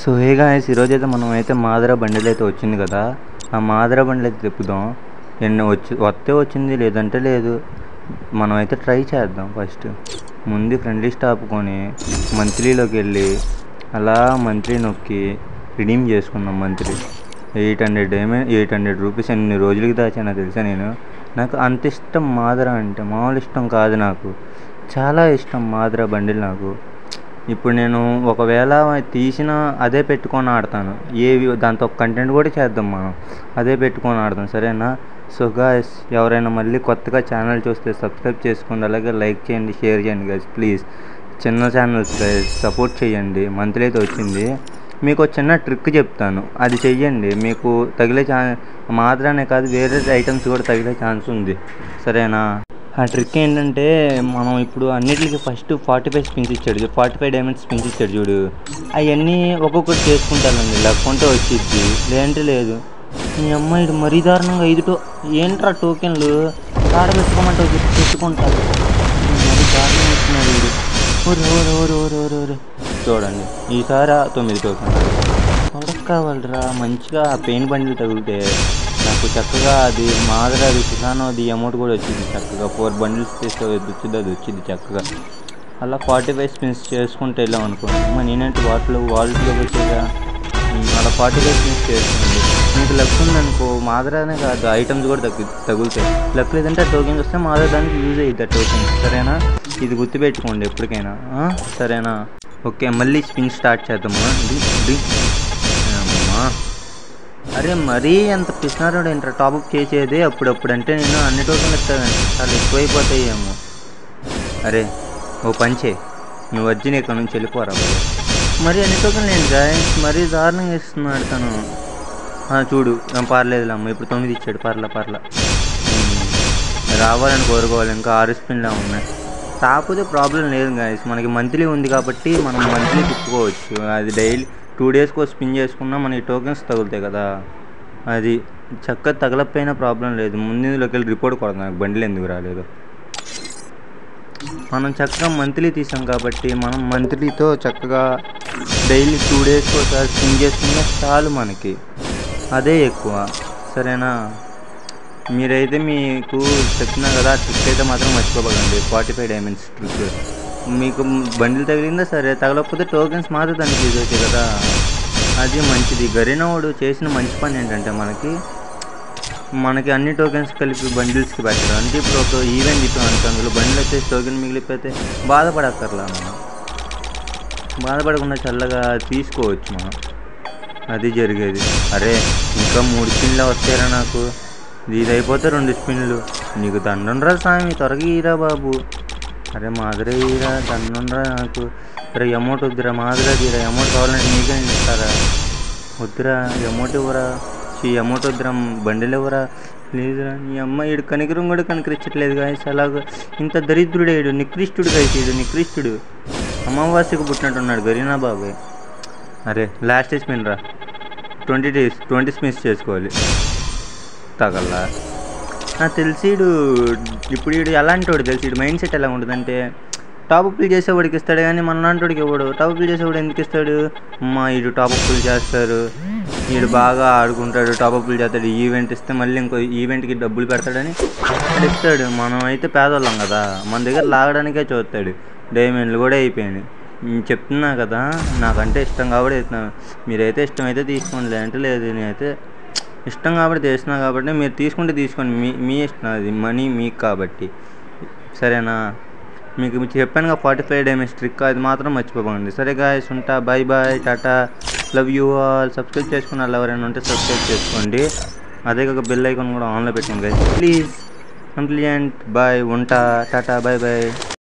So hey guys, ఈరోజైతే మనం అయితే మాదరా బండిలు అయితే వచ్చింది కదా. ఆ మాదరా బండిలు అయితే తిప్పుదాం. వస్తే వచ్చింది, లేదంటే లేదు. మనం అయితే ట్రై చేద్దాం. ఫస్ట్ ముందు ఫ్రెండ్లీ స్టాప్ కొని మంత్లీలోకి వెళ్ళి అలా మంత్లీ నొక్కి రిడీమ్ చేసుకుందాం. మంత్లీ 800 రూపీస్ ఎన్ని రోజులకి దాచానో తెలుసా నేను. నాకు అంత ఇష్టం మాదరా అంటే, మామూలు ఇష్టం కాదు. నాకు చాలా ఇష్టం మాదరా బండిలు. నాకు ఇప్పుడు నేను ఒకవేళ తీసిన అదే పెట్టుకొని ఆడతాను. దాంతో కంటెంట్ కూడా చేద్దాం. మనం అదే పెట్టుకొని ఆడతాం, సరేనా? సో గాయ్స్, ఎవరైనా మళ్ళీ కొత్తగా ఛానల్ చూస్తే సబ్స్క్రైబ్ చేసుకోండి, అలాగే లైక్ చేయండి, షేర్ చేయండి గాయ్స్ ప్లీజ్. చిన్న ఛానల్స్ గాయ్స్, సపోర్ట్ చేయండి. మంత్లీ అయితే వచ్చింది. మీకు చిన్న ట్రిక్ చెప్తాను, అది చెయ్యండి. మీకు తగిలే మాత్రమే కాదు, వేరే ఐటమ్స్ కూడా తగిలే ఛాన్స్ ఉంది, సరేనా? ఆ ట్రిక్ ఏంటంటే, మనం ఇప్పుడు అన్నిటికీ ఫస్ట్ 45 స్పిన్స్ ఇచ్చాడు, 45 డైమండ్స్ స్పిన్స్ ఇచ్చాడు చూడు. అవన్నీ ఒక్కొక్కటి చేసుకుంటానండి. లేకుంటే వచ్చిద్ది, లేదంటే లేదు. మీ అమ్మాయి మరీ దారుణంగా 5 ఏంట్రా టోకెన్లు ఆడబెట్టుకోమంటే పెట్టుకుంటారు. మరీ దారుణంగా ఇస్తున్నాడు వీడు. ఓరే చూడండి, ఈసారి 9 టోకెన్లు ఎవరికి కావాలరా? మంచిగా పెయిన్ బండిలు తగిలితే నాకు చక్కగా అది మాదరా, అది సుఖానో, అది అమౌంట్ కూడా వచ్చింది. చక్కగా 4 బండిల్స్ తీస్తే అది వచ్చింది చక్కగా. అలా 45 స్పిన్స్ చేసుకుంటే వెళ్ళాం అనుకోండి. నేనంటే వాటిలోకి వచ్చేదా అలా 45 స్పిన్స్ చేసుకోండి. మీకు లక్ ఉందనుకో, మాదరానే కాదు ఐటమ్స్ కూడా తగులుతాయి. లక్ లేదంటే టోకెన్స్ వస్తే మాదరా దానికి యూజ్ అయ్యిద్ది ఆ టోకెన్స్, సరేనా? ఇది గుర్తుపెట్టుకోండి ఎప్పటికైనా, సరేనా? ఓకే, మళ్ళీ స్పిన్ స్టార్ట్ చేద్దాము. అమ్మా, అరే మరీ ఎంత పిసినారోడు ఏంట్రా టాప్అప్ చేసేది అప్పుడప్పుడు. అంటే నేను అన్ని టోకెన్లు ఇస్తానండి, చాలా ఎక్కువైపోతాయేమో. అరే ఓ పంచే, నువ్వు వచ్చి ఇక్కడ నుంచి వెళ్ళిపోరా. మరి అన్ని టోకెన్లు ఏంటి గాయ్స్, మరీ దారుణంగా ఇస్తున్నాడు తను. చూడు, పర్లేదులే అమ్మ, ఇప్పుడు 9 ఇచ్చాడు. పర్లా రావాలని కోరుకోవాలి. ఇంకా 6 స్పిన్లా ఉన్నాయి. కాకపోతే ప్రాబ్లం లేదు గాయ్స్, మనకి మంత్లీ ఉంది కాబట్టి మనం మంత్లీ తిప్పుకోవచ్చు. అది డైలీ 2 డేస్కి స్పిన్ చేసుకున్నా మనకి టోకెన్స్ తగులుతాయి కదా. అది చక్కగా తగలకపోయినా ప్రాబ్లం లేదు. ముందులోకి వెళ్ళి రిపోర్ట్ కొడతాం, నాకు బండిలు ఎందుకు రాలేదు. మనం చక్కగా మంత్లీ తీసాం కాబట్టి మనం మంత్లీతో చక్కగా డైలీ 2 డేస్కి ఒకసారి స్పిన్ చేసుకున్నా చాలు మనకి, అదే ఎక్కువ, సరేనా? మీరైతే మీకు చెప్తున్నా కదా, ట్రిక్ అయితే మాత్రం మర్చిపోకండి. 45 డైమండ్స్ ట్రిక్. మీకు బండిలు తగిలిందా సరే, తగలకపోతే టోకెన్స్ మాత్రం దానికి యూజ్ అవుతాయి కదా, అది మంచిది. గరీనావాడు చేసిన మంచి పని ఏంటంటే మనకి అన్ని టోకెన్స్ కలిపి బండిల్స్కి పెట్టడం. అంటే ఇప్పుడు ఒక ఈవెంట్ ఇటు అంటే అందులో బండిల్ వచ్చేసి టోకెన్ మిగిలిపోతే బాధపడక్కర్లా. మనం బాధపడకుండా చల్లగా తీసుకోవచ్చు మనం, అది జరిగేది. అరే ఇంకా 3 స్పిన్లు వస్తాయిరా నాకు. ఇది అయిపోతే 2 స్పిన్లు. నీకు దండుండ్రా స్వామి, త్వరగా ఈరా బాబు. అరే మాదిరే ఈరా, దండుండ్రా నాకు. అరే అమౌంట్ వద్దురా, మాదిరా తీరా. అమౌంట్ కావాలంటే నీకే ఇస్తారా? వద్దురా, అమౌంట్ ఇవ్వరా. అమౌంట్ వద్దురా, బండిలు ఇవ్వరా ప్లీజ్రా. నీ అమ్మ ఈడు కనికరం కూడా కనికరించట్లేదు గాయస్. అలాగా ఇంత దరిద్రుడు ఈడు, నికృష్టుడు గాయస్. ఈడు నికృష్టుడు, అమావాస్యకు పుట్టినట్టున్నాడు గరీనా బాబాయ్. అరే లాస్ట్ స్పిన్ రా, 20 స్పిన్స్ చేసుకోవాలి. తగల్లా నాకు తెలిసిడు. ఇప్పుడు వీడు ఎలాంటి వాడు తెలిసి, వీడు మైండ్ సెట్ ఎలా ఉంటుందంటే, టాప్అప్లు చేసేవాడికి ఇస్తాడు కానీ మన లాంటివాడికి ఇవ్వడు. టాప్అప్లు చేసేవాడు ఎందుకు ఇస్తాడు? వీడు టాప్అప్లు చేస్తారు, వీడు బాగా ఆడుకుంటాడు, టాప్అప్లు చేస్తాడు, ఈవెంట్ ఇస్తే మళ్ళీ ఇంకో ఈవెంట్కి డబ్బులు పెడతాడని ఇస్తాడు. మనం అయితే పేదవాళ్ళం కదా, మన దగ్గర లాగడానికే చూస్తాడు. డైమండ్లు కూడా అయిపోయాయి. చెప్తున్నా కదా, నాకంటే ఇష్టం కాబట్టి ఇస్తున్నాను. మీరైతే ఇష్టమైతే తీసుకోండి, లేదంటే లేదు. నేనైతే ఇష్టం కాబట్టి తీస్తున్నా కాబట్టి మీరు తీసుకుంటే తీసుకోండి, మీ ఇష్టం, అది మనీ మీకు కాబట్టి, సరేనా? మీకు చెప్పానుగా 45 డైమండ్స్ ట్రిక్, అది మాత్రం మర్చిపోకండి. సరే గాయ్స్, ఉంటా. బాయ్ టాటా, లవ్ యూ ఆల్. సబ్స్క్రైబ్ చేసుకున్న వాళ్ళు ఎవరైనా ఉంటే సబ్స్క్రైబ్ చేసుకోండి. అదే కాక బెల్ ఐకాన్ కూడా ఆన్లో పెట్టుకోండి గాయ్స్ ప్లీజ్. కంప్లీట్ బాయ్, ఉంటా. టాటా, బాయ్.